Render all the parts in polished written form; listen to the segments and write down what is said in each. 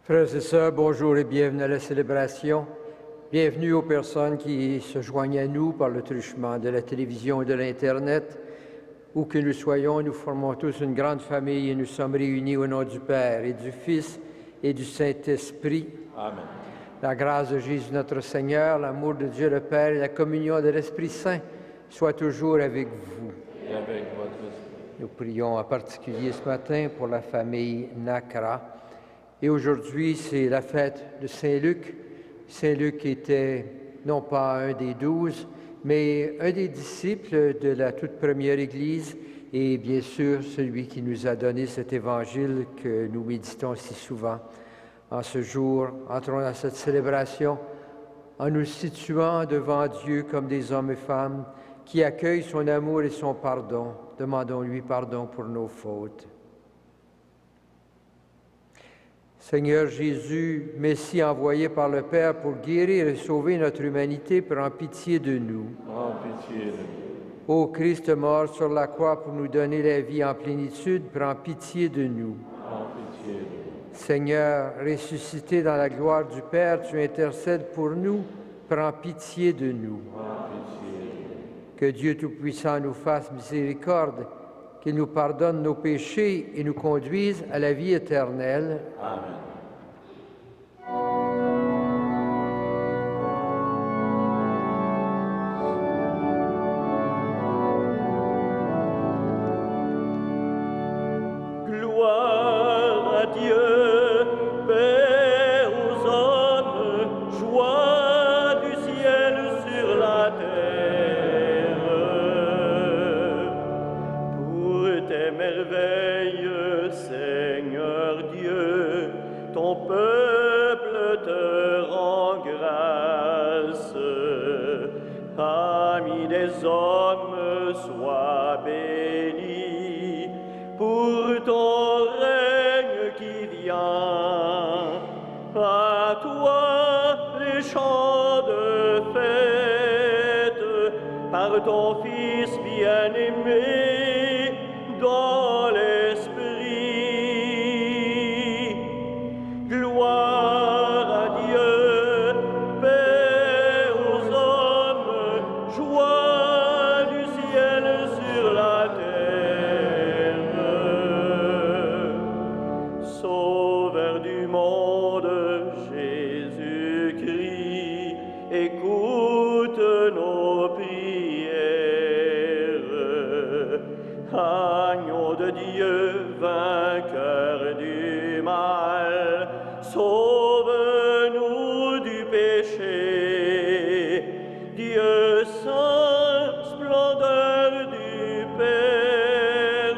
Frères et sœurs, bonjour et bienvenue à la célébration. Bienvenue aux personnes qui se joignent à nous par le truchement de la télévision et de l'Internet. Où que nous soyons, nous formons tous une grande famille et nous sommes réunis au nom du Père et du Fils et du Saint-Esprit. Amen. La grâce de Jésus notre Seigneur, l'amour de Dieu le Père et la communion de l'Esprit Saint soient toujours avec vous. Et avec votre esprit. Nous prions en particulier ce matin pour la famille Nakra. Et aujourd'hui, c'est la fête de Saint-Luc. Saint-Luc était non pas un des 12, mais un des disciples de la toute première Église et bien sûr celui qui nous a donné cet évangile que nous méditons si souvent. En ce jour, entrons dans cette célébration en nous situant devant Dieu comme des hommes et femmes qui accueillent son amour et son pardon. Demandons-lui pardon pour nos fautes. Seigneur Jésus, Messie envoyé par le Père pour guérir et sauver notre humanité, prends pitié de nous. Prends pitié de nous. Ô Christ mort sur la croix pour nous donner la vie en plénitude, prends pitié de nous. Prends pitié de nous. Seigneur, ressuscité dans la gloire du Père, tu intercèdes pour nous, prends pitié de nous. Prends pitié de nous. Que Dieu Tout-Puissant nous fasse miséricorde, qu'il nous pardonne nos péchés et nous conduise à la vie éternelle. Amen. Gloire à Dieu, paix aux hommes, joie du ciel sur la terre. Pour tes merveilles, Seigneur Dieu, ton peuple te rend grâce. Ami des hommes, sois béni pour ton règne qui vient. À toi les chants de fête, par ton Fils bien-aimé dans l'Esprit. Gloire à Dieu, paix aux hommes, joie du ciel sur la terre. Sauveur du monde, Jésus-Christ, écoute nos prières. Agneau de Dieu, vainqueur du mal, sauve-nous du péché. Dieu saint, splendeur du Père,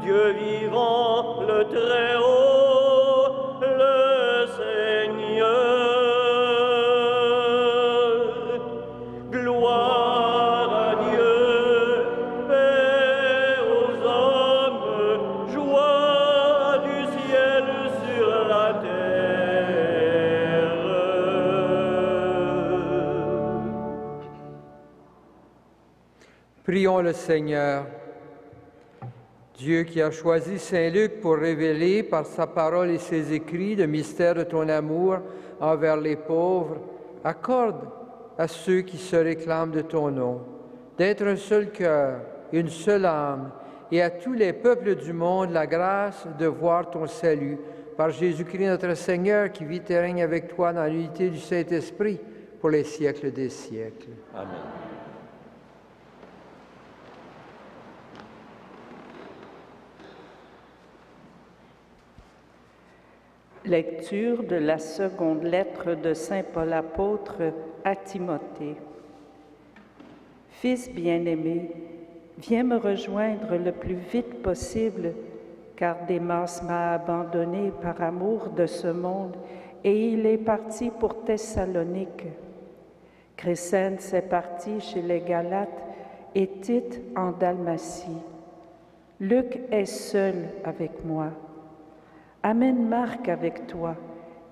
Dieu vivant, le Très-Haut, le Seigneur. Gloire à Dieu, paix aux hommes, joie du ciel sur la terre. Prions le Seigneur. Dieu qui a choisi Saint Luc pour révéler par sa parole et ses écrits le mystère de ton amour envers les pauvres, accorde à ceux qui se réclament de ton nom d'être un seul cœur, une seule âme, et à tous les peuples du monde la grâce de voir ton salut par Jésus-Christ notre Seigneur qui vit et règne avec toi dans l'unité du Saint-Esprit pour les siècles des siècles. Amen. Lecture de la seconde lettre de Saint Paul apôtre à Timothée. Fils bien-aimé, viens me rejoindre le plus vite possible, car Démas m'a abandonné par amour de ce monde et il est parti pour Thessalonique. Crescens est parti chez les Galates et Tite en Dalmatie. Luc est seul avec moi. Amène Marc avec toi,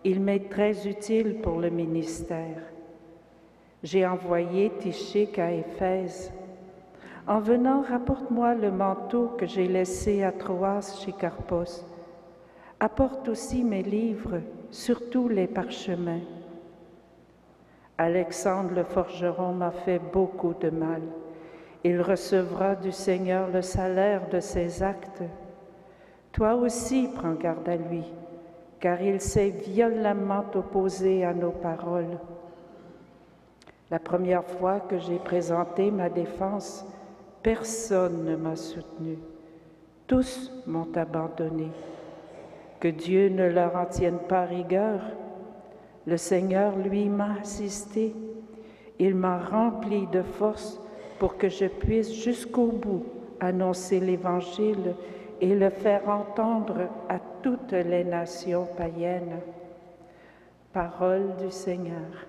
il m'est très utile pour le ministère. J'ai envoyé Tychik à Éphèse. En venant, rapporte-moi le manteau que j'ai laissé à Troas chez Carpos. Apporte aussi mes livres, surtout les parchemins. Alexandre le forgeron m'a fait beaucoup de mal. Il recevra du Seigneur le salaire de ses actes. Toi aussi, prends garde à lui, car il s'est violemment opposé à nos paroles. La première fois que j'ai présenté ma défense, personne ne m'a soutenu. Tous m'ont abandonné. Que Dieu ne leur en tienne pas rigueur. Le Seigneur, lui, m'a assisté. Il m'a rempli de force pour que je puisse jusqu'au bout annoncer l'Évangile et le faire entendre à toutes les nations païennes. Parole du Seigneur.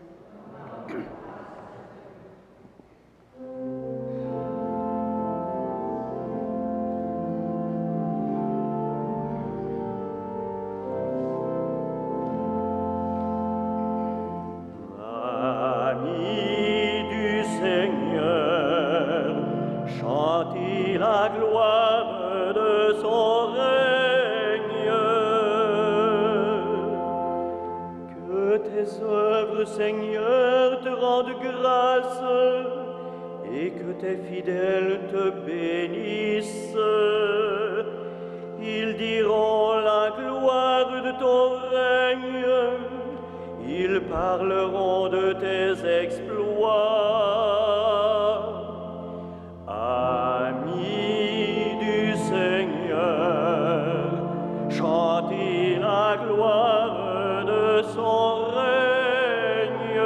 Amis du Seigneur, chantez la gloire de son règne. Que tes œuvres, Seigneur, te rendent grâce et que tes fidèles te bénissent. Ils diront la gloire de ton règne. Ils parleront de tes exploits. Amis du Seigneur, chantez la gloire de son règne.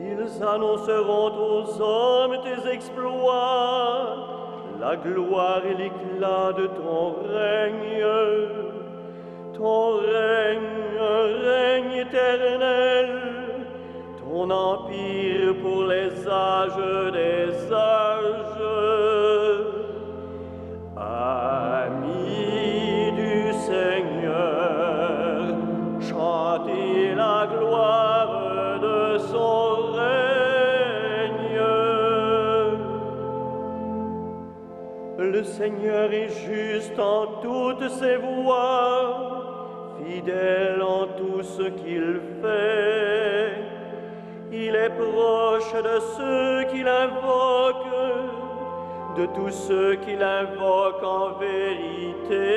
Ils annonceront aux hommes tes exploits, la gloire et l'éclat de ton règne. Ton règne éternel, ton empire pour les âges des âges. Amis du Seigneur, chantez la gloire de son règne. Le Seigneur est juste en toutes ses voies, fidèle en tout ce qu'il fait. Il est proche de ceux qui l'invoquent, de tous ceux qui l'invoquent en vérité.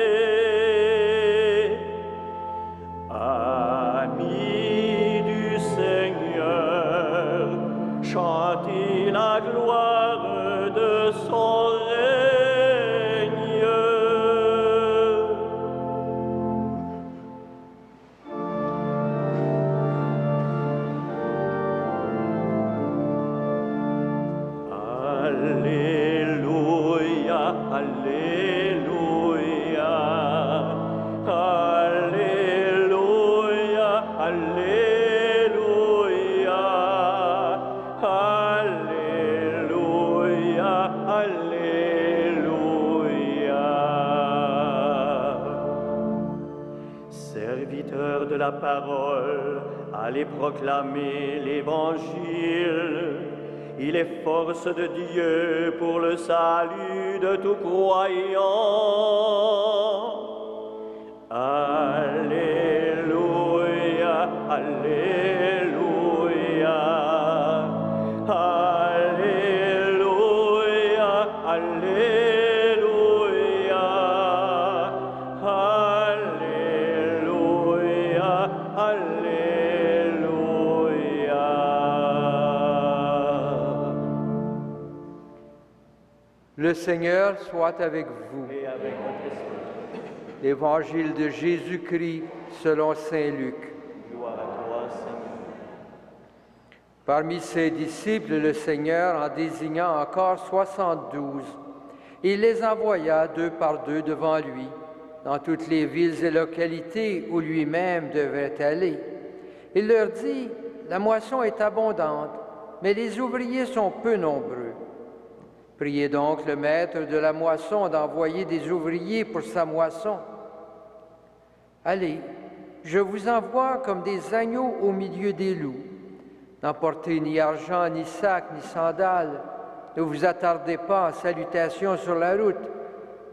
Amis du Seigneur, chantez la gloire de son règne. Alléluia, Alléluia, Alléluia, Alléluia, Alléluia, Alléluia. Serviteurs de la parole, allez proclamer l'Évangile. Il est force de Dieu pour le salut de tout croyant. Alléluia, Alléluia, Alléluia, Alléluia, Alléluia, Alléluia. Le Seigneur soit avec vous. Et avec votre esprit. Évangile de Jésus-Christ selon saint Luc. Gloire à toi, Seigneur. Parmi ses disciples, le Seigneur en désignant encore 72, il les envoya 2 par 2 devant lui, dans toutes les villes et localités où lui-même devait aller. Il leur dit, « La moisson est abondante, mais les ouvriers sont peu nombreux. Priez donc le maître de la moisson d'envoyer des ouvriers pour sa moisson. Allez, je vous envoie comme des agneaux au milieu des loups. N'emportez ni argent, ni sac, ni sandales. Ne vous attardez pas en salutations sur la route.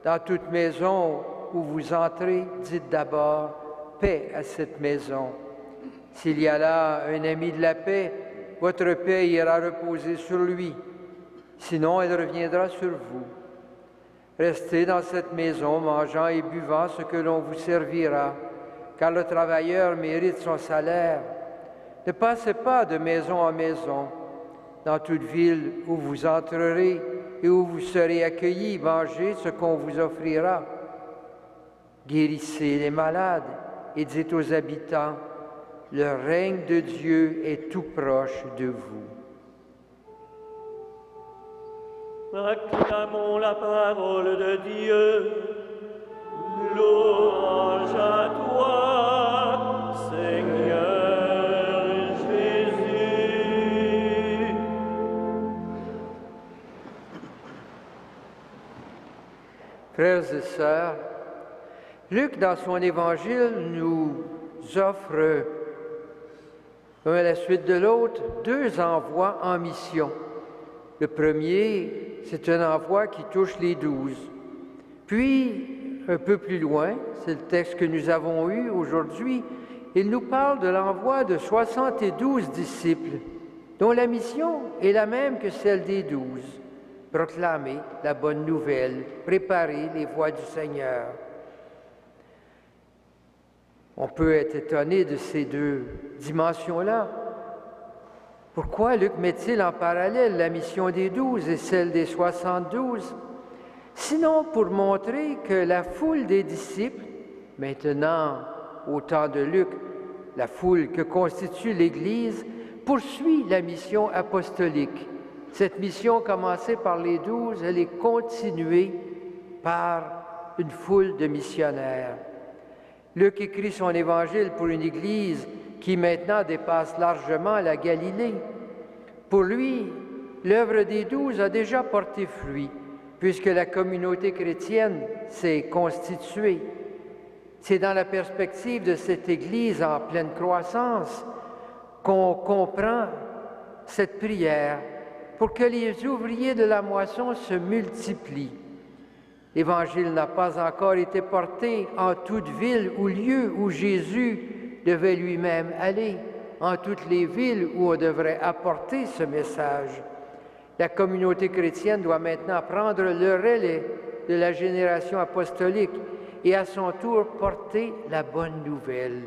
Dans toute maison où vous entrez, dites d'abord « paix à cette maison ». S'il y a là un ami de la paix, votre paix ira reposer sur lui. Sinon, elle reviendra sur vous. Restez dans cette maison, mangeant et buvant ce que l'on vous servira, car le travailleur mérite son salaire. Ne passez pas de maison en maison. Dans toute ville où vous entrerez et où vous serez accueillis, mangez ce qu'on vous offrira. Guérissez les malades et dites aux habitants, le règne de Dieu est tout proche de vous. Acclamons la parole de Dieu. Louange à toi, Seigneur Jésus. Frères et sœurs, Luc, dans son évangile, nous offre, un à la suite de l'autre, 2 envois en mission. Le premier, c'est un envoi qui touche les 12. Puis, un peu plus loin, c'est le texte que nous avons eu aujourd'hui, il nous parle de l'envoi de 72 disciples, dont la mission est la même que celle des 12, proclamer la bonne nouvelle, préparer les voies du Seigneur. On peut être étonné de ces 2 dimensions-là. Pourquoi Luc met-il en parallèle la mission des 12 et celle des 72? Sinon pour montrer que la foule des disciples, maintenant au temps de Luc, la foule que constitue l'Église, poursuit la mission apostolique. Cette mission commencée par les 12, elle est continuée par une foule de missionnaires. Luc écrit son évangile pour une Église qui maintenant dépasse largement la Galilée. Pour lui, l'œuvre des 12 a déjà porté fruit, puisque la communauté chrétienne s'est constituée. C'est dans la perspective de cette Église en pleine croissance qu'on comprend cette prière pour que les ouvriers de la moisson se multiplient. L'Évangile n'a pas encore été porté en toute ville ou lieu où Jésus devait lui-même aller, en toutes les villes où on devrait apporter ce message. La communauté chrétienne doit maintenant prendre le relais de la génération apostolique et à son tour porter la bonne nouvelle.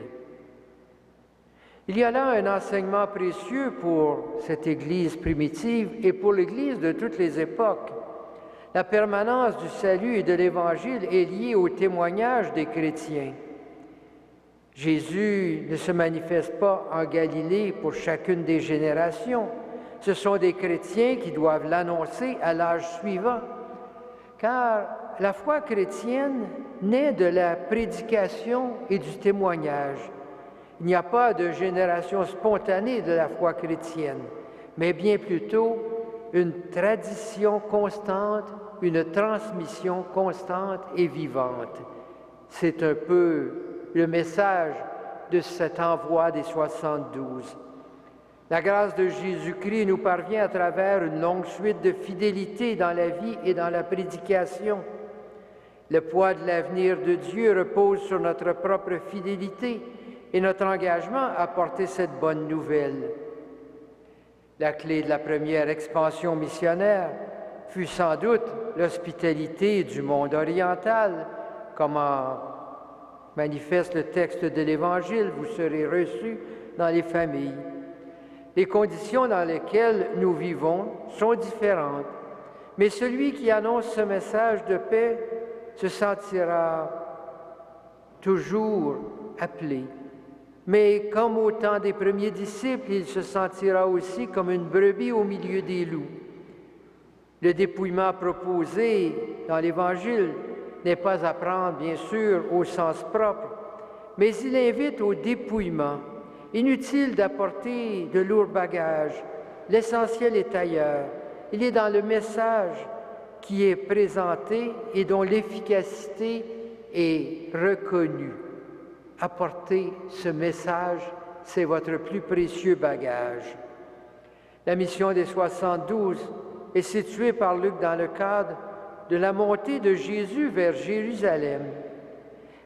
Il y a là un enseignement précieux pour cette Église primitive et pour l'Église de toutes les époques. La permanence du salut et de l'Évangile est liée au témoignage des chrétiens. Jésus ne se manifeste pas en Galilée pour chacune des générations. Ce sont des chrétiens qui doivent l'annoncer à l'âge suivant. Car la foi chrétienne naît de la prédication et du témoignage. Il n'y a pas de génération spontanée de la foi chrétienne, mais bien plutôt une tradition constante, une transmission constante et vivante. C'est un peu le message de cet envoi des 72. La grâce de Jésus-Christ nous parvient à travers une longue suite de fidélité dans la vie et dans la prédication. Le poids de l'avenir de Dieu repose sur notre propre fidélité et notre engagement à porter cette bonne nouvelle. La clé de la première expansion missionnaire fut sans doute l'hospitalité du monde oriental, comme en manifeste le texte de l'Évangile, vous serez reçus dans les familles. Les conditions dans lesquelles nous vivons sont différentes, mais celui qui annonce ce message de paix se sentira toujours appelé. Mais comme au temps des premiers disciples, il se sentira aussi comme une brebis au milieu des loups. Le dépouillement proposé dans l'Évangile n'est pas à prendre, bien sûr, au sens propre, mais il invite au dépouillement. Inutile d'apporter de lourds bagages, l'essentiel est ailleurs. Il est dans le message qui est présenté et dont l'efficacité est reconnue. Apporter ce message, c'est votre plus précieux bagage. La mission des 72 est située par Luc dans le cadre de la montée de Jésus vers Jérusalem.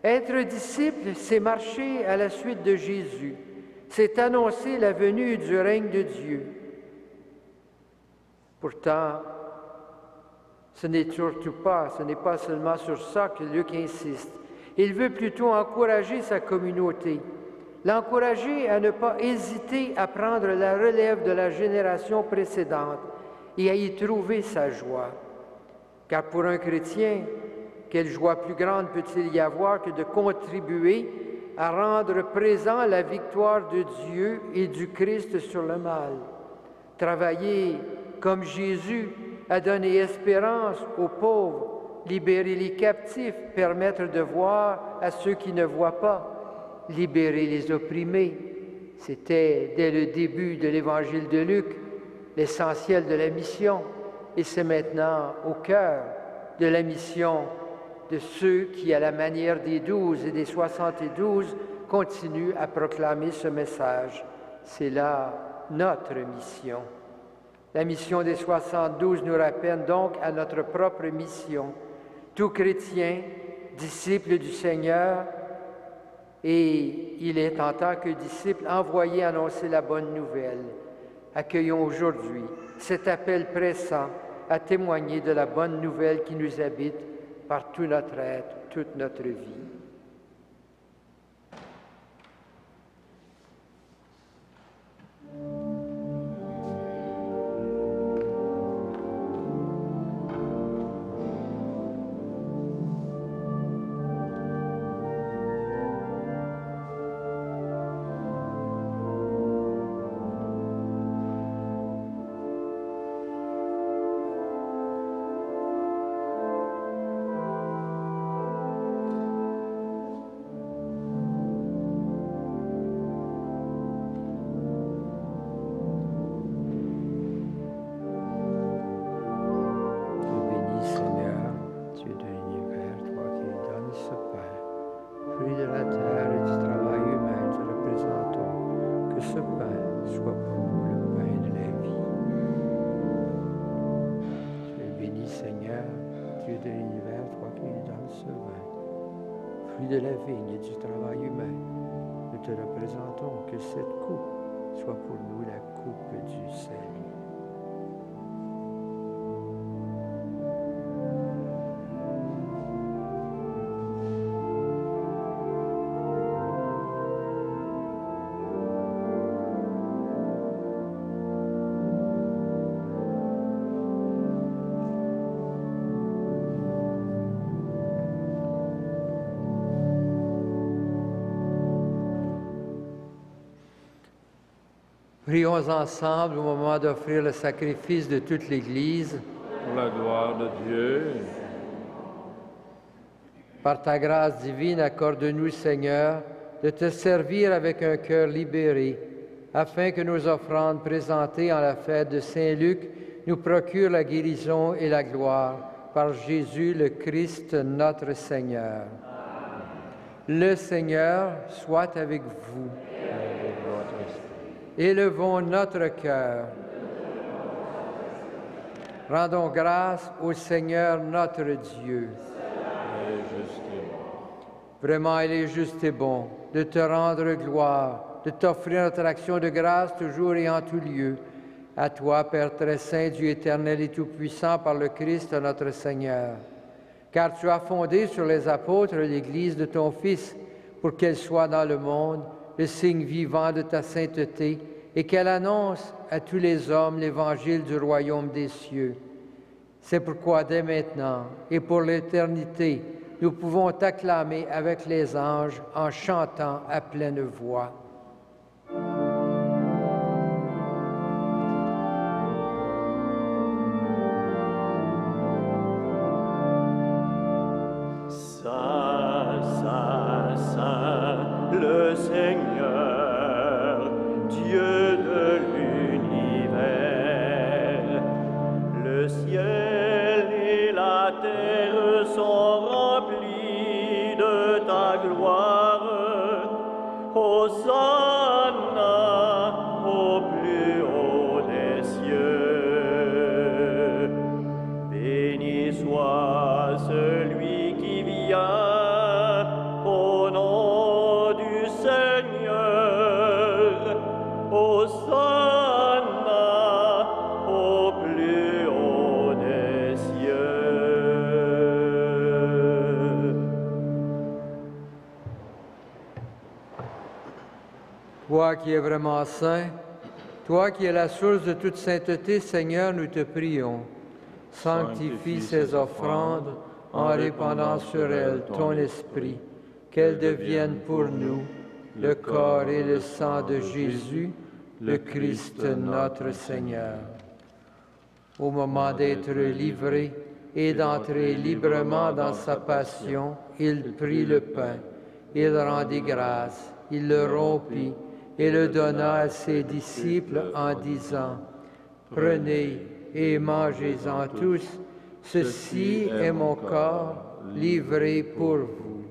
Être disciple, c'est marcher à la suite de Jésus, c'est annoncer la venue du règne de Dieu. Pourtant, ce n'est pas seulement sur ça que Luc insiste. Il veut plutôt encourager sa communauté, l'encourager à ne pas hésiter à prendre la relève de la génération précédente et à y trouver sa joie. Car pour un chrétien, quelle joie plus grande peut-il y avoir que de contribuer à rendre présent la victoire de Dieu et du Christ sur le mal? Travailler comme Jésus à donner espérance aux pauvres, libérer les captifs, permettre de voir à ceux qui ne voient pas, libérer les opprimés. C'était dès le début de l'Évangile de Luc l'essentiel de la mission, et c'est maintenant au cœur de la mission de ceux qui, à la manière des 12 et des 72, continuent à proclamer ce message. C'est là notre mission. La mission des 72 nous rappelle donc à notre propre mission. Tout chrétien, disciple du Seigneur, et il est en tant que disciple envoyé annoncer la bonne nouvelle. Accueillons aujourd'hui cet appel pressant à témoigner de la bonne nouvelle qui nous habite par tout notre être, toute notre vie. De la vigne et du travail humain, nous te représentons que cette coupe soit pour nous la coupe du salut. Prions ensemble au moment d'offrir le sacrifice de toute l'Église. Pour la gloire de Dieu. Par ta grâce divine, accorde-nous, Seigneur, de te servir avec un cœur libéré, afin que nos offrandes présentées en la fête de Saint-Luc nous procurent la guérison et la gloire. Par Jésus le Christ, notre Seigneur. Le Seigneur soit avec vous. Élevons notre cœur. Rendons grâce au Seigneur notre Dieu. Vraiment, il est juste et bon de te rendre gloire, de t'offrir notre action de grâce toujours et en tout lieu. À toi, Père très saint, Dieu éternel et tout-puissant, par le Christ notre Seigneur. Car tu as fondé sur les apôtres l'Église de ton Fils, pour qu'elle soit dans le monde le signe vivant de ta sainteté, et qu'elle annonce à tous les hommes l'évangile du royaume des cieux. C'est pourquoi dès maintenant et pour l'éternité, nous pouvons t'acclamer avec les anges en chantant à pleine voix. Saint, Saint, Saint, le Seigneur, Dieu de l'univers. Le ciel et la terre sont remplis de ta gloire. Hosanna Toi qui es vraiment saint, toi qui es la source de toute sainteté, Seigneur, nous te prions. Sanctifie ces offrandes en répandant sur elles ton esprit, qu'elles deviennent pour nous le corps et le sang de Jésus, le Christ notre Seigneur. Au moment d'être livré et d'entrer librement dans sa passion, il prit le pain, il rendit grâce, il le rompit et le donna à ses disciples en disant, « Prenez et mangez-en tous, ceci est mon corps livré pour vous. »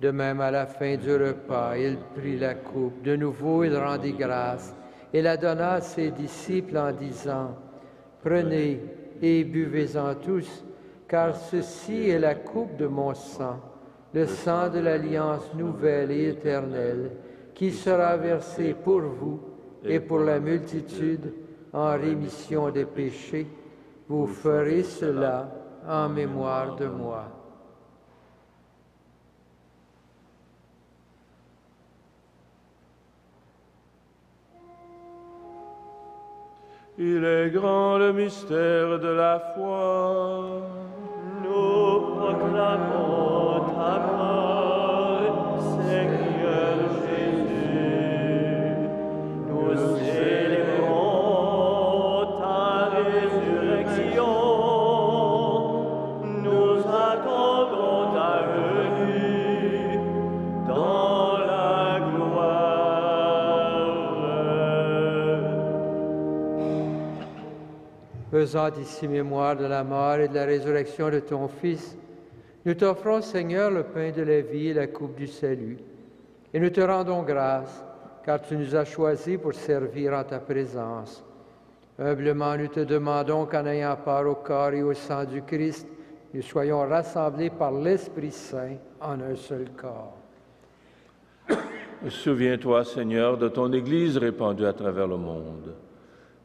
De même, à la fin du repas, il prit la coupe. De nouveau, il rendit grâce et la donna à ses disciples en disant, « Prenez et buvez-en tous, car ceci est la coupe de mon sang, le sang de l'alliance nouvelle et éternelle, qui sera versé pour vous et pour la multitude en rémission des péchés. Vous ferez cela en mémoire de moi. » Il est grand le mystère de la foi. Nous proclamons ta mort, Seigneur Jésus. Nous célébrons ta résurrection. Nous attendons ta venue dans la gloire. Faisant ici mémoire de la mort et de la résurrection de ton Fils, nous t'offrons, Seigneur, le pain de la vie et la coupe du salut. Et nous te rendons grâce, car tu nous as choisis pour servir en ta présence. Humblement, nous te demandons qu'en ayant part au corps et au sang du Christ, nous soyons rassemblés par l'Esprit Saint en un seul corps. Souviens-toi, Seigneur, de ton Église répandue à travers le monde.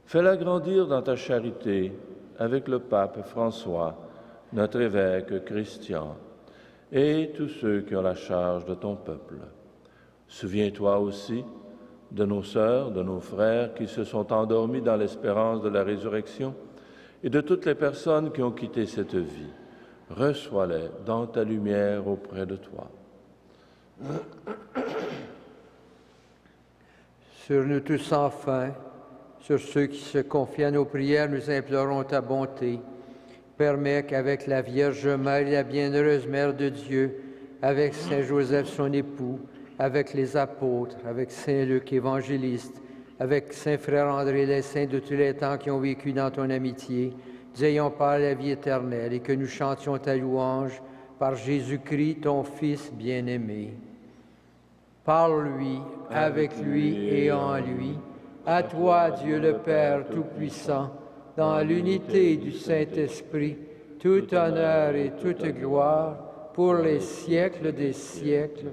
Fais-la grandir dans ta charité avec le pape François, notre évêque Christian, et tous ceux qui ont la charge de ton peuple. Souviens-toi aussi de nos sœurs, de nos frères qui se sont endormis dans l'espérance de la résurrection et de toutes les personnes qui ont quitté cette vie. Reçois-les dans ta lumière auprès de toi. Sur nous tous enfin, sur ceux qui se confient à nos prières, nous implorons ta bonté. Permets qu'avec la Vierge Marie, la bienheureuse Mère de Dieu, avec Saint Joseph son époux, avec les apôtres, avec Saint Luc évangéliste, avec Saint Frère André, les saints de tous les temps qui ont vécu dans ton amitié, nous ayons part à la vie éternelle et que nous chantions ta louange par Jésus-Christ, ton Fils bien-aimé. Par lui, avec lui et en lui, à toi, Dieu le Père Tout-Puissant, dans l'unité du Saint-Esprit, tout honneur et toute gloire pour les siècles des siècles.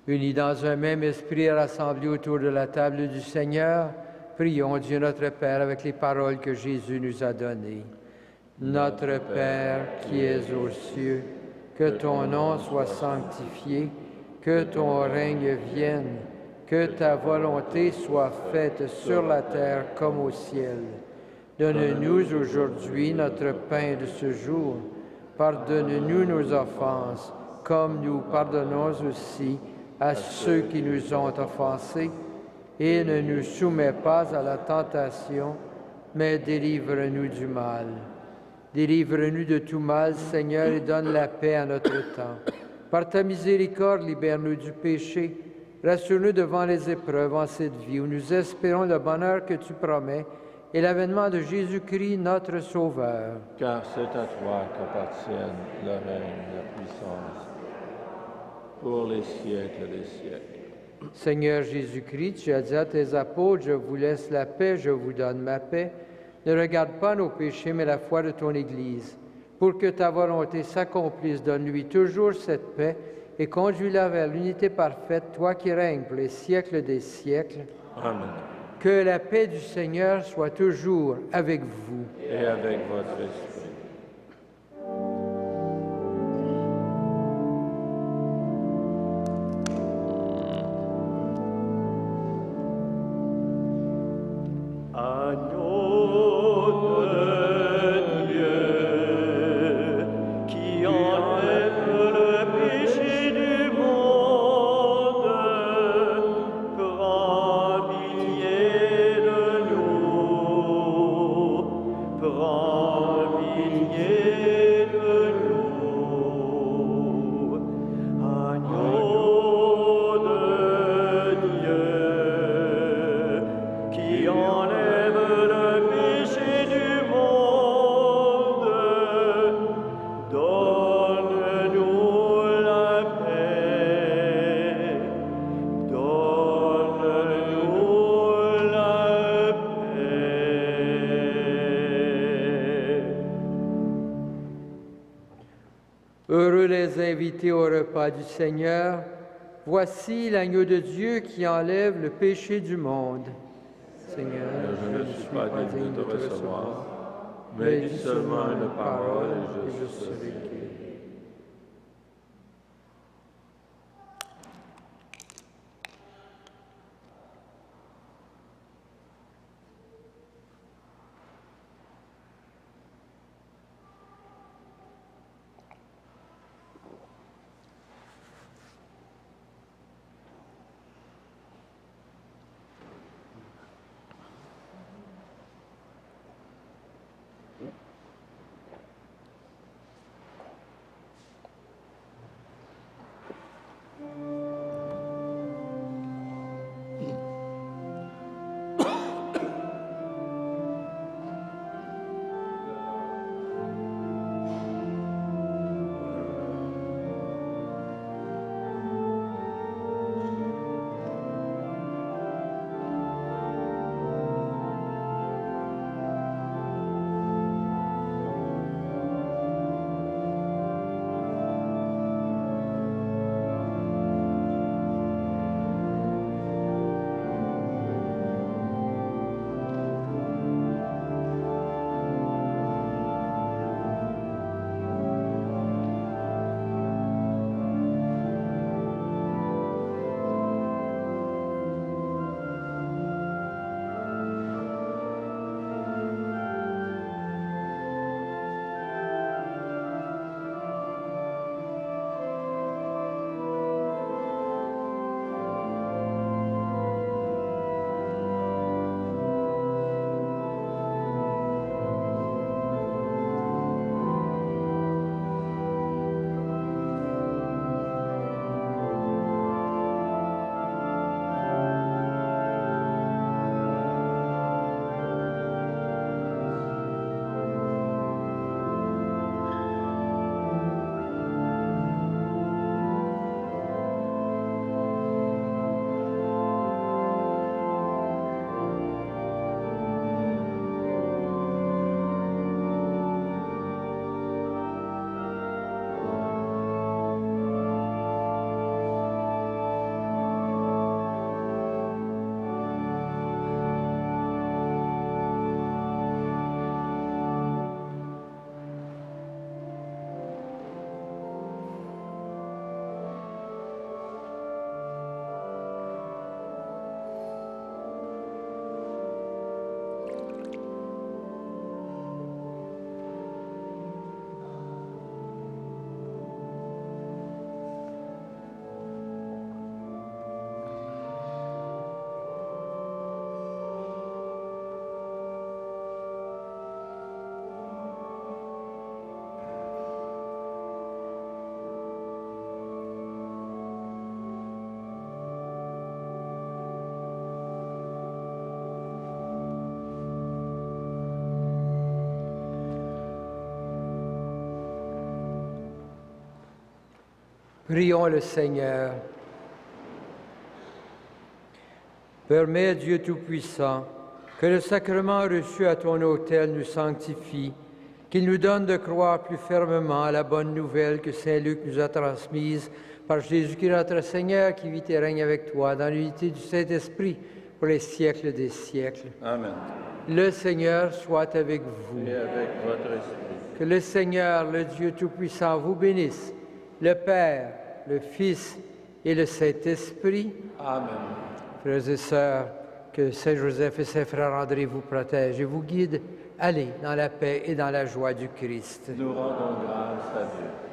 Unis dans un même esprit et rassemblés autour de la table du Seigneur, prions Dieu notre Père avec les paroles que Jésus nous a données. Notre Père qui es aux cieux, que ton nom soit sanctifié, que ton règne vienne, que ta volonté soit faite sur la terre comme au ciel. Donne-nous aujourd'hui notre pain de ce jour. Pardonne-nous nos offenses, comme nous pardonnons aussi à ceux qui nous ont offensés. Et ne nous soumets pas à la tentation, mais délivre-nous du mal. Délivre-nous de tout mal, Seigneur, et donne la paix à notre temps. Par ta miséricorde, libère-nous du péché. Rassure-nous devant les épreuves en cette vie où nous espérons le bonheur que tu promets et l'avènement de Jésus-Christ, notre Sauveur. Car c'est à toi qu'appartiennent le règne, la puissance, pour les siècles des siècles. Seigneur Jésus-Christ, tu as dit à tes apôtres, je vous laisse la paix, je vous donne ma paix. Ne regarde pas nos péchés, mais la foi de ton Église. Pour que ta volonté s'accomplisse, donne-lui toujours cette paix et conduis-la vers l'unité parfaite, toi qui règnes pour les siècles des siècles. Amen. Que la paix du Seigneur soit toujours avec vous. Et avec votre esprit. Agneau de Dieu, qui enlève le péché du monde, prends pitié de nous, prends pitié de nous. Agneau de Dieu, qui enlève le péché du monde, donne-nous la paix, donne-nous la paix. Heureux les invités au repas du Seigneur. Voici l'agneau de Dieu qui enlève le péché du monde. Seigneur, Je ne suis pas digne de te recevoir, mais dis seulement une parole et je serai guéri. Prions le Seigneur. Permets, Dieu Tout-Puissant, que le sacrement reçu à ton autel nous sanctifie, qu'il nous donne de croire plus fermement à la bonne nouvelle que Saint Luc nous a transmise par Jésus-Christ notre Seigneur, qui vit et règne avec toi dans l'unité du Saint-Esprit, pour les siècles des siècles. Amen. Le Seigneur soit avec vous. Et avec votre esprit. Que le Seigneur, le Dieu Tout-Puissant, vous bénisse, le Père, le Fils et le Saint-Esprit. Amen. Frères et sœurs, que Saint Joseph et Saint Frère André vous protègent et vous guident. Allez dans la paix et dans la joie du Christ. Nous rendons grâce à Dieu.